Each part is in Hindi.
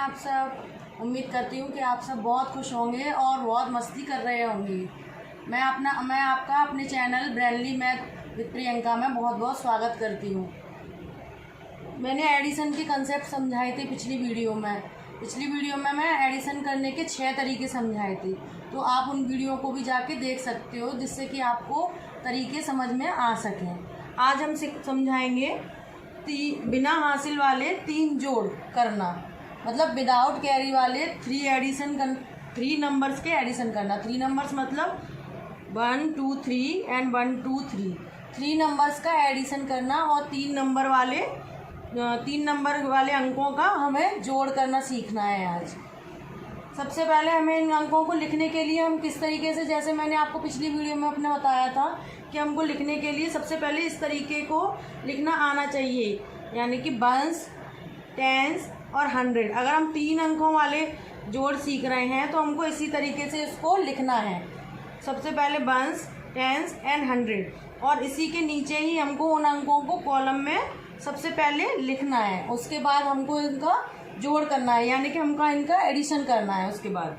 आप सब उम्मीद करती हूँ कि आप सब बहुत खुश होंगे और बहुत मस्ती कर रहे होंगे। मैं आपका अपने channel Brainly math with Priyanka में बहुत बहुत स्वागत करती हूँ। मैंने एडिशन के कंसेप्ट समझाए थे पिछली वीडियो में मैं एडिशन करने के 6 तरीके समझाए थे, तो आप उन वीडियो को भी जाके देख सकते हो, जिससे कि आपको तरीके समझ में आ सकें। आज हम समझाएंगे बिना हासिल वाले 3 जोड़ करना, मतलब विदाउट कैरी वाले 3 नंबर्स के एडिशन करना। 3 नंबर्स मतलब 1 2 3 एंड 1 2 3 3 नंबर्स का एडिशन करना और 3 नंबर वाले अंकों का हमें जोड़ करना सीखना है। आज सबसे पहले हमें इन अंकों को लिखने के लिए हम किस तरीके से, जैसे मैंने आपको पिछली वीडियो में अपने बताया था कि हमको लिखने के लिए सबसे पहले इस तरीके को लिखना आना चाहिए, यानी कि बंस, टेंस और 100। अगर हम 3 अंकों वाले जोड़ सीख रहे हैं तो हमको इसी तरीके से इसको लिखना है। सबसे पहले बंस, टेंस एंड 100, और इसी के नीचे ही हमको उन अंकों को कॉलम में सबसे पहले लिखना है। उसके बाद हमको इनका जोड़ करना है, यानी कि इनका एडिशन करना है। उसके बाद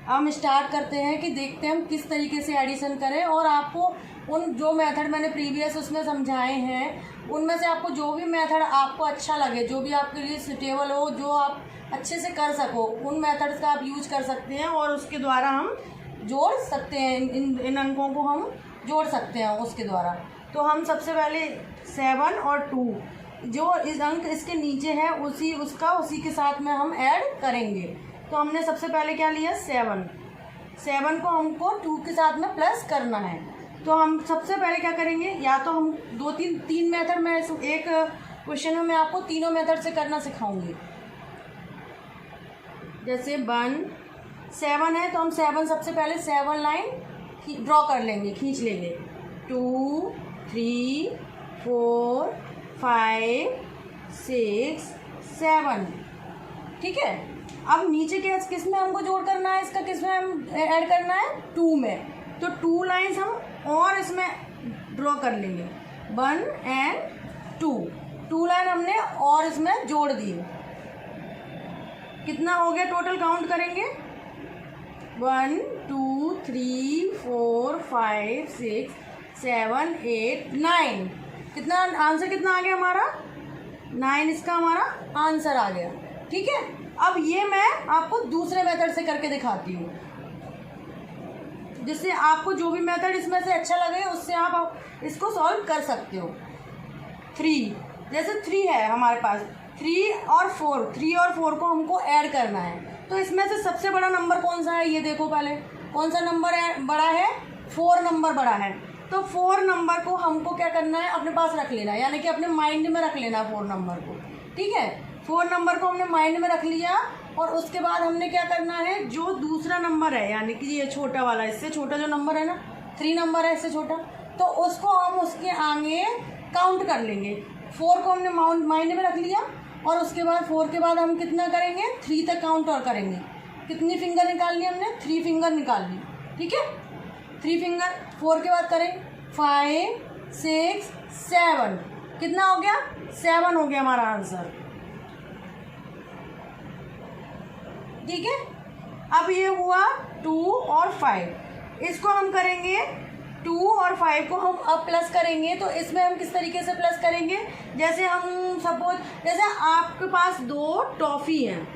हम स्टार्ट करते हैं कि देखते हैं हम किस तरीके से एडिशन करें, और आपको उन जो मेथड मैंने प्रीवियस उसमें समझाए हैं उनमें से आपको जो भी मेथड आपको अच्छा लगे, जो भी आपके लिए सुटेबल हो, जो आप अच्छे से कर सको, उन मेथड्स का आप यूज कर सकते हैं और उसके द्वारा हम जोड़ सकते हैं। इन अंकों को हम जोड़ सकते हैं उसके द्वारा। तो हम सबसे पहले 7 और 2 जो इस अंक इसके नीचे है उसी के साथ में हम ऐड करेंगे। तो हमने सबसे पहले क्या लिया, 7 को हमको 2 के साथ में प्लस करना है। तो हम सबसे पहले क्या करेंगे, या तो हम 3 मेथड में एक क्वेश्चन में मैं आपको तीनों मेथड से करना सिखाऊंगी। जैसे 7 है तो हम 7 सबसे पहले 7 लाइन ड्रॉ कर लेंगे, खींच लेंगे। 2 3 4 5 6 7, ठीक है। अब नीचे के किस में हमको जोड़ करना है, इसका किस में हम ऐड करना है, 2 में। तो 2 लाइन्स हम और इसमें ड्रॉ कर लेंगे, 1 एंड 2 लाइन हमने और इसमें जोड़ दिए। कितना हो गया टोटल, काउंट करेंगे, 1 2 3 4 5 6 7 8 9। कितना आंसर कितना आ गया हमारा, 9 इसका हमारा आंसर आ गया, ठीक है। अब ये मैं आपको दूसरे मेथड से करके दिखाती हूँ, जिससे आपको जो भी मेथड इसमें से अच्छा लगे उससे आप इसको सॉल्व कर सकते हो। 3 जैसे 3 है हमारे पास, 3 और 4 को हमको ऐड करना है। तो इसमें से सबसे बड़ा नंबर कौन सा है, ये देखो पहले कौन सा नंबर बड़ा है, 4 नंबर बड़ा है। तो 4 नंबर को हमको क्या करना है, अपने पास रख लेना है, यानी कि अपने माइंड में रख लेना 4 नंबर को, ठीक है। 4 नंबर को हमने माइंड में रख लिया, और उसके बाद हमने क्या करना है, जो दूसरा नंबर है, यानी कि ये छोटा वाला, इससे छोटा जो नंबर है ना, 3 नंबर है इससे छोटा, तो उसको हम उसके आगे काउंट कर लेंगे। 4 को हमने माइंड में रख लिया, और उसके बाद 4 के बाद हम कितना करेंगे, 3 तक काउंट और करेंगे। कितनी फिंगर निकाल ली हमने, 3 फिंगर निकाल ली, ठीक है। 3 फिंगर 4 के बाद करें 5 6 7, कितना हो गया, 7 हो गया हमारा आंसर, ठीक है। अब ये हुआ 2 और 5, इसको हम करेंगे 2 और 5 को हम अब प्लस करेंगे। तो इसमें हम किस तरीके से प्लस करेंगे, जैसे हम सपोज, जैसे आपके पास 2 टॉफ़ी हैं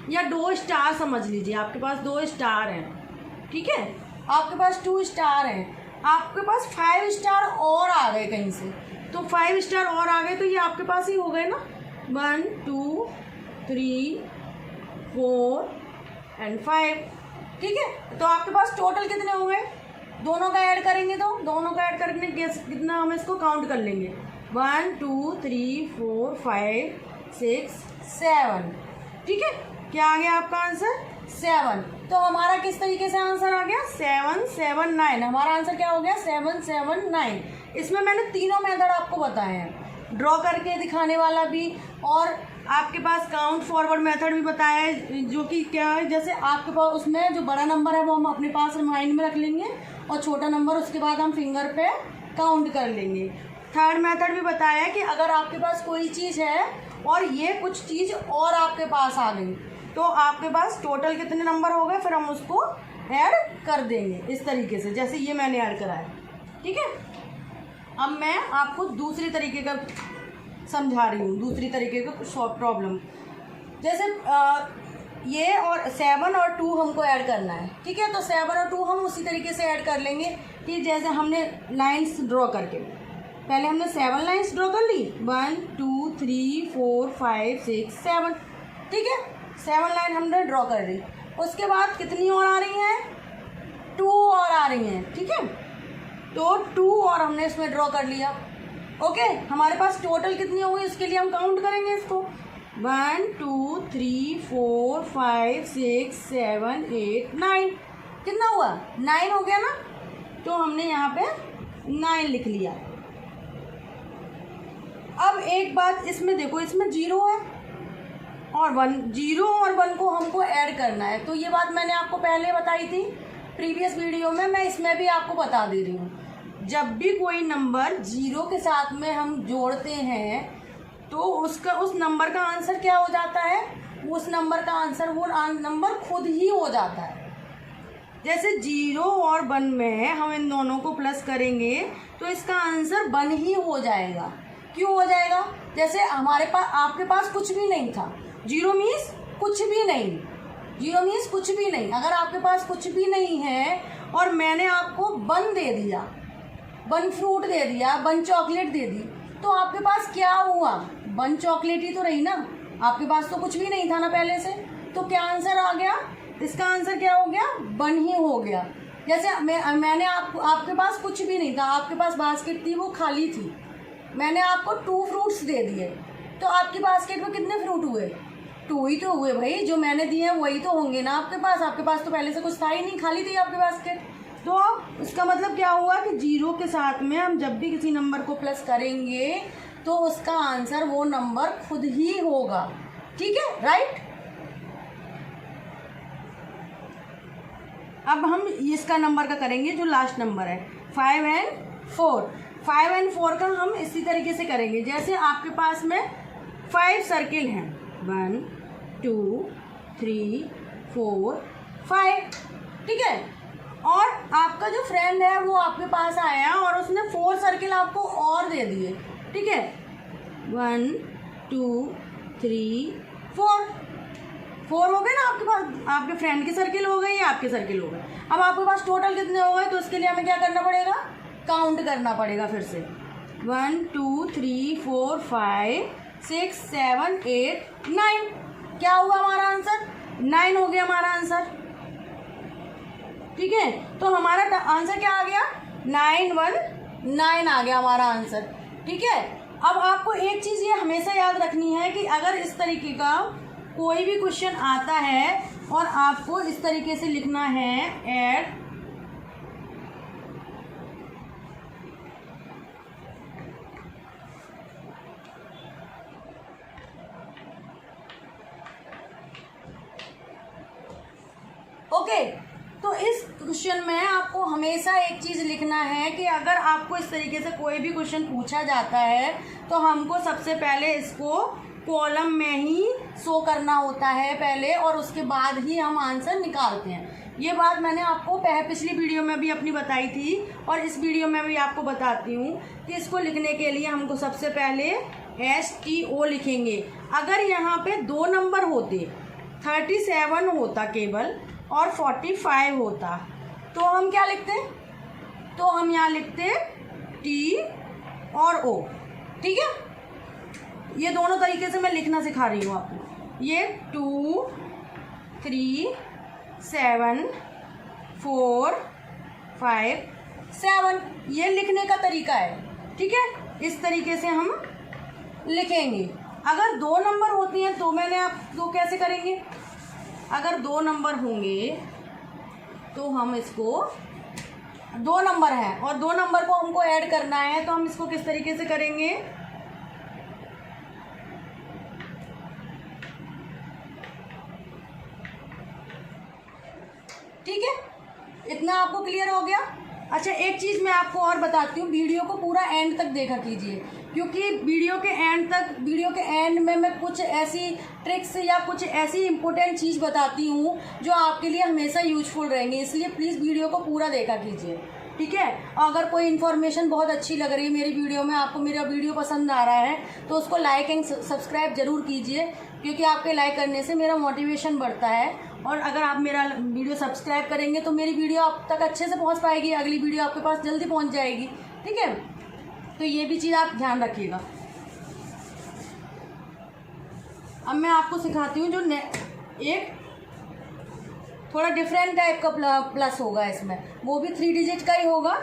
या 2 स्टार समझ लीजिए, आपके पास 2 स्टार हैं, ठीक है। आपके पास 2 स्टार हैं, आपके पास 5 स्टार और आ गए कहीं से, तो 5 स्टार और आ गए तो ये आपके पास ही हो गए ना, 1 2 3 4 एंड 5, ठीक है। तो आपके पास टोटल कितने हो गए, दोनों का ऐड करेंगे तो दोनों का ऐड करने कितना हम इसको काउंट कर लेंगे, 1 2 3 4 5 6 7, ठीक है। क्या आ गया आपका आंसर, 7। तो हमारा किस तरीके से आंसर आ गया, 7 7 9, हमारा आंसर क्या हो गया, 7 7 9। इसमें मैंने तीनों मेथड आपको बताए हैं, ड्रॉ करके दिखाने वाला भी, और आपके पास काउंट फॉरवर्ड मेथड भी बताया है, जो कि क्या है, जैसे आपके पास उसमें जो बड़ा नंबर है वो हम अपने पास माइंड में रख लेंगे, और छोटा नंबर उसके बाद हम फिंगर पे काउंट कर लेंगे। थर्ड मेथड भी बताया है कि अगर आपके पास कोई चीज़ है और ये कुछ चीज़ और आपके पास आ गई, तो आपके पास टोटल कितने नंबर हो गए, फिर हम उसको ऐड कर देंगे इस तरीके से, जैसे ये मैंने ऐड करा है। ठीक है, अब मैं आपको दूसरी तरीके का समझा रही हूँ, दूसरी तरीके का शॉर्ट प्रॉब्लम। जैसे ये और 7 और 2 हमको ऐड करना है। ठीक है, तो 7 और 2 हम उसी तरीके से ऐड कर लेंगे कि जैसे हमने लाइंस ड्रॉ करके, पहले हमने 7 लाइंस ड्रॉ कर ली, 1 2 3 4 5 6 7। ठीक है, 7 लाइन हमने ड्रॉ कर ली। उसके बाद कितनी और आ रही हैं, 2 और आ रही हैं। ठीक है, तो 2 और हमने इसमें ड्रॉ कर लिया। ओके, हमारे पास टोटल कितनी हो गई, उसके लिए हम काउंट करेंगे इसको, 1 2 3 4 5 6 7 8 9। कितना हुआ, 9 हो गया ना, तो हमने यहाँ पे 9 लिख लिया। अब एक बात इसमें देखो, इसमें 0 है और 1, 0 और 1 को हमको ऐड करना है। तो ये बात मैंने आपको पहले बताई थी प्रीवियस वीडियो में, मैं इसमें भी आपको बता दे रही हूँ। जब भी कोई नंबर 0 के साथ में हम जोड़ते हैं तो उसका, उस नंबर का आंसर क्या हो जाता है, उस नंबर का आंसर वो नंबर खुद ही हो जाता है। जैसे 0 और 1 में हम इन दोनों को प्लस करेंगे तो इसका आंसर 1 ही हो जाएगा। क्यों हो जाएगा, जैसे हमारे पास, आपके पास कुछ भी नहीं था, 0 मीन्स कुछ भी नहीं, 0 मीन्स कुछ भी नहीं। अगर आपके पास कुछ भी नहीं है और मैंने आपको 1 दे दिया, 1 फ्रूट दे दिया, 1 चॉकलेट दे दी, तो आपके पास क्या हुआ, 1 चॉकलेट ही तो रही ना, आपके पास तो कुछ भी नहीं था ना पहले से, तो क्या आंसर आ गया, इसका आंसर क्या हो गया, 1 ही हो गया। जैसे मैंने आपके पास कुछ भी नहीं था, आपके पास बास्केट थी वो खाली थी, मैंने आपको 2 फ्रूट्स दे दिए, तो आपकी बास्केट में कितने फ्रूट हुए, 2 ही तो हुए भाई, जो मैंने दिए हैं वही तो होंगे ना आपके पास तो पहले से कुछ था ही नहीं, खाली थी आपकी बास्केट। तो इसका मतलब क्या हुआ कि 0 के साथ में हम जब भी किसी नंबर को प्लस करेंगे तो उसका आंसर वो नंबर खुद ही होगा। ठीक है, राइट। अब हम इसका नंबर का करेंगे जो लास्ट नंबर है, 5 and 4। 5 and 4 का हम इसी तरीके से करेंगे, जैसे आपके पास में 5 सर्किल हैं, 1 2 3 4 5। ठीक है, और आपका जो फ्रेंड है वो आपके पास आया और उसने 4 सर्किल आपको और दे दिए। ठीक है, 1 2 3 4 हो गए ना आपके पास, आपके फ्रेंड के सर्किल हो गए या आपके सर्किल हो गए। अब आपके पास टोटल कितने हो गए, तो इसके लिए हमें क्या करना पड़ेगा, काउंट करना पड़ेगा फिर से, 1 2 3 4 5 6 7 8 9। क्या हुआ हमारा आंसर, 9 हो गया हमारा आंसर। ठीक है, तो हमारा आंसर क्या आ गया, 919 आ गया हमारा आंसर। ठीक है, अब आपको एक चीज़ ये हमेशा याद रखनी है कि अगर इस तरीके का कोई भी क्वेश्चन आता है और आपको इस तरीके से लिखना है, ऐड ओके। तो इस क्वेश्चन में आपको हमेशा एक चीज़ लिखना है कि अगर आपको इस तरीके से कोई भी क्वेश्चन पूछा जाता है तो हमको सबसे पहले इसको कॉलम में ही शो करना होता है पहले, और उसके बाद ही हम आंसर निकालते हैं। ये बात मैंने आपको पिछली वीडियो में भी अपनी बताई थी और इस वीडियो में भी आपको बताती हूँ कि इसको लिखने के लिए हमको सबसे पहले STO लिखेंगे। अगर यहाँ पे 2 नंबर होते, 37 होता केवल और 45 होता, तो हम क्या लिखते, तो हम यहाँ लिखते T और O। ठीक है, ये दोनों तरीके से मैं लिखना सिखा रही हूँ आपको। ये 2 3 7 4 5 7 ये लिखने का तरीका है। ठीक है, इस तरीके से हम लिखेंगे। अगर 2 नंबर होती हैं तो मैंने आपको कैसे करेंगे, अगर 2 नंबर होंगे तो हम इसको, 2 नंबर हैं और 2 नंबर को हमको ऐड करना है, तो हम इसको किस तरीके से करेंगे, ठीक है, इतना आपको क्लियर हो गया। अच्छा, एक चीज़ मैं आपको और बताती हूँ, वीडियो को पूरा एंड तक देखा कीजिए, क्योंकि वीडियो के एंड में मैं कुछ ऐसी ट्रिक्स या कुछ ऐसी इम्पोर्टेंट चीज़ बताती हूँ जो आपके लिए हमेशा यूजफुल रहेंगे, इसलिए प्लीज़ वीडियो को पूरा देखा कीजिए, ठीक है। और अगर कोई इन्फॉर्मेशन बहुत अच्छी लग रही है मेरी वीडियो में, आपको मेरा वीडियो पसंद आ रहा है, तो उसको लाइक एंड सब्सक्राइब ज़रूर कीजिए, क्योंकि आपके लाइक करने से मेरा मोटिवेशन बढ़ता है। और अगर आप मेरा वीडियो सब्सक्राइब करेंगे तो मेरी वीडियो आप तक अच्छे से पहुंच पाएगी, अगली वीडियो आपके पास जल्दी पहुंच जाएगी, ठीक है। तो ये भी चीज़ आप ध्यान रखिएगा। अब मैं आपको सिखाती हूँ जो एक थोड़ा डिफरेंट टाइप का प्लस होगा इसमें, वो भी 3 डिजिट का ही होगा।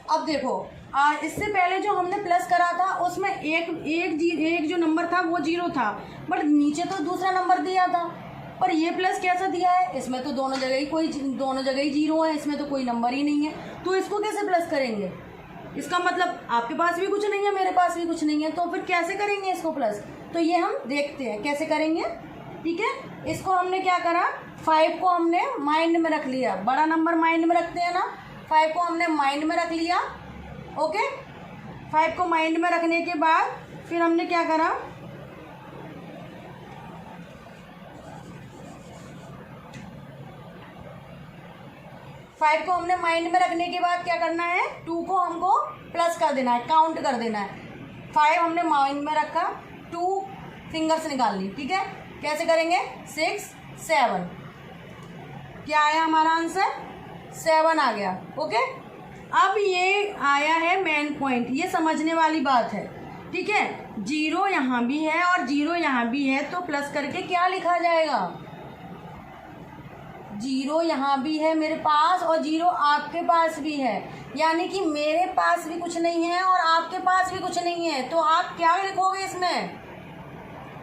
अब देखो, इससे पहले जो हमने प्लस करा था उसमें एक जो नंबर था वो 0 था, बट नीचे तो दूसरा नंबर दिया था। पर ये प्लस कैसा दिया है, इसमें तो दोनों जगह ही 0 है, इसमें तो कोई नंबर ही नहीं है, तो इसको कैसे प्लस करेंगे? इसका मतलब आपके पास भी कुछ नहीं है, मेरे पास भी कुछ नहीं है, तो फिर कैसे करेंगे इसको प्लस? तो ये हम देखते हैं कैसे करेंगे, ठीक है। इसको हमने क्या करा, 5 को हमने माइंड में रख लिया, बड़ा नंबर माइंड में रखते हैं ना, 5 को हमने माइंड में रख लिया, ओके। 5 को माइंड में रखने के बाद फिर हमने क्या करा, फाइव को हमने माइंड में रखने के बाद क्या करना है, 2 को हमको प्लस कर देना है, काउंट कर देना है। 5 हमने माइंड में रखा, 2 फिंगर्स निकाल ली, ठीक है। कैसे करेंगे, 6 7, क्या आया हमारा आंसर, 7 आ गया, ओके। अब ये आया है मेन पॉइंट, ये समझने वाली बात है, ठीक है। 0 यहाँ भी है और 0 यहाँ भी है, तो प्लस करके क्या लिखा जाएगा, 0 यहाँ भी है मेरे पास और 0 आपके पास भी है, यानी कि मेरे पास भी कुछ नहीं है और आपके पास भी कुछ नहीं है, तो आप क्या लिखोगे इसमें,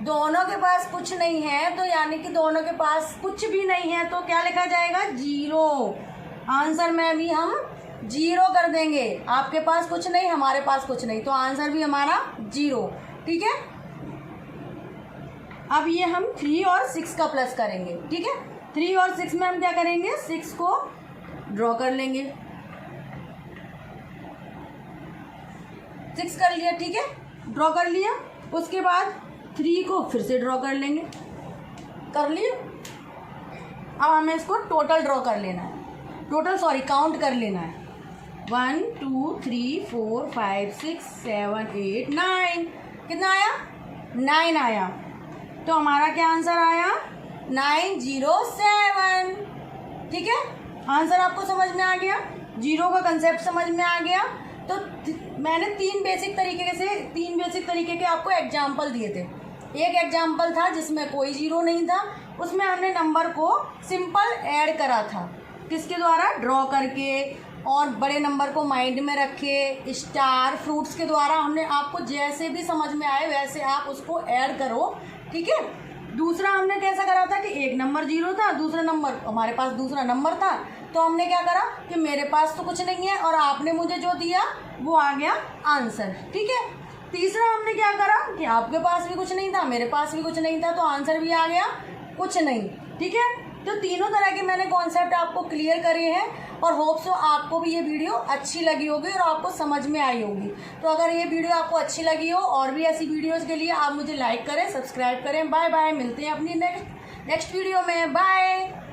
दोनों के पास कुछ नहीं है, तो यानी कि दोनों के पास कुछ भी नहीं है, तो क्या लिखा जाएगा, 0। आंसर में भी हम 0 कर देंगे, आपके पास कुछ नहीं, हमारे पास कुछ नहीं, तो आंसर भी हमारा 0, ठीक है। अब ये हम 3 और 6 का प्लस करेंगे, ठीक है। 3 और 6 में हम क्या करेंगे, 6 को ड्रॉ कर लेंगे, 6 कर लिया, ठीक है, ड्रॉ कर लिया। उसके बाद 3 को फिर से ड्रॉ कर लेंगे, कर लिया। अब हमें इसको टोटल ड्रॉ कर लेना है, काउंट कर लेना है, 1 2 3 4 5 6 7 8 9, कितना आया, 9 आया, तो हमारा क्या आंसर आया, 907, ठीक है। आंसर आपको समझ में आ गया, 0 का कंसेप्ट समझ में आ गया। तो मैंने 3 बेसिक तरीके के आपको एग्जाम्पल दिए थे। एक एग्जाम्पल था जिसमें कोई 0 नहीं था, उसमें हमने नंबर को सिंपल ऐड करा था, किसके द्वारा, ड्रॉ करके, और बड़े नंबर को माइंड में रखे, स्टार फ्रूट्स के द्वारा। हमने आपको जैसे भी समझ में आए वैसे आप उसको ऐड करो, ठीक है। दूसरा हमने कैसा करा था कि एक नंबर 0 था, दूसरा नंबर हमारे पास दूसरा नंबर था, तो हमने क्या करा कि मेरे पास तो कुछ नहीं है और आपने मुझे जो दिया वो आ गया आंसर, ठीक है। तीसरा हमने क्या करा कि आपके पास भी कुछ नहीं था, मेरे पास भी कुछ नहीं था, तो आंसर भी आ गया कुछ नहीं, ठीक है। तो तीनों तरह के मैंने कॉन्सेप्ट आपको क्लियर करे हैं और होप सो आपको भी ये वीडियो अच्छी लगी होगी और आपको समझ में आई होगी। तो अगर ये वीडियो आपको अच्छी लगी हो और भी ऐसी वीडियोस के लिए आप मुझे लाइक करें, सब्सक्राइब करें। बाय बाय, मिलते हैं अपनी नेक्स्ट वीडियो में, बाय।